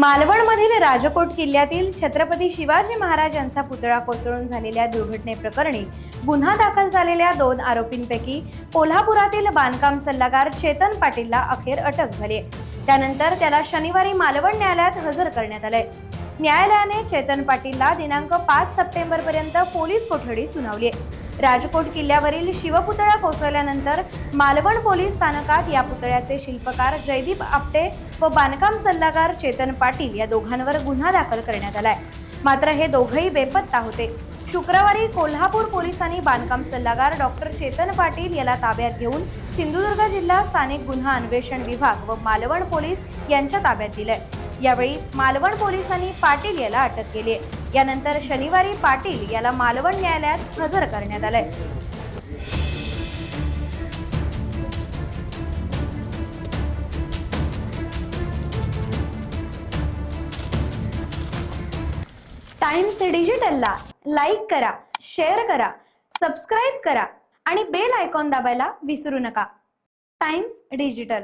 मालवणमधील राजकोट किल्ल्यातील छत्रपती शिवाजी महाराज यांचा पुतळा कोसळून झालेल्या दुर्घटनेप्रकरणी गुन्हा दाखल झालेल्या 2 आरोपींपैकी कोल्हापुरातील बांधकाम सल्लागार चेतन पाटीलला अखेर अटक झाली आहे। त्यानंतर त्याला शनिवारी मालवण न्यायालयात हजर करण्यात आले। न्यायालयाने चेतन पाटीलला दिनांक 5 सप्टेंबर पर्यंत पोलीस कोठडी सुनावली आहे। राजकोट किल्ल्यावरील शिवपुतळा कोसळल्यानंतर मालवण पोलीस स्थानकात या पुतळ्याचे शिल्पकार जयदीप आपटे व बांधकाम सल्लागार चेतन पाटील या दोघांवर गुन्हा दाखल करण्यात आलाय। मात्र हे दोघेही बेपत्ता होते। शुक्रवारी कोल्हापूर पोलिसांनी बांधकाम सल्लागार डॉक्टर चेतन पाटील याला ताब्यात घेऊन सिंधुदुर्ग जिल्हा स्थानिक गुन्हा अन्वेषण विभाग व मालवण पोलीस यांच्या ताब्यात दिले। यावेळी मालवण पोलिसांनी पाटील याला अटक केली। यानंतर शनिवारी पाटील याला मालवण न्यायालयात हजर करण्यात आले। टाइम्स डिजिटलला लाईक करा, शेअर करा, सबस्क्राइब करा आणि बेल आयकॉन दाबायला विसरू नका। Times digital.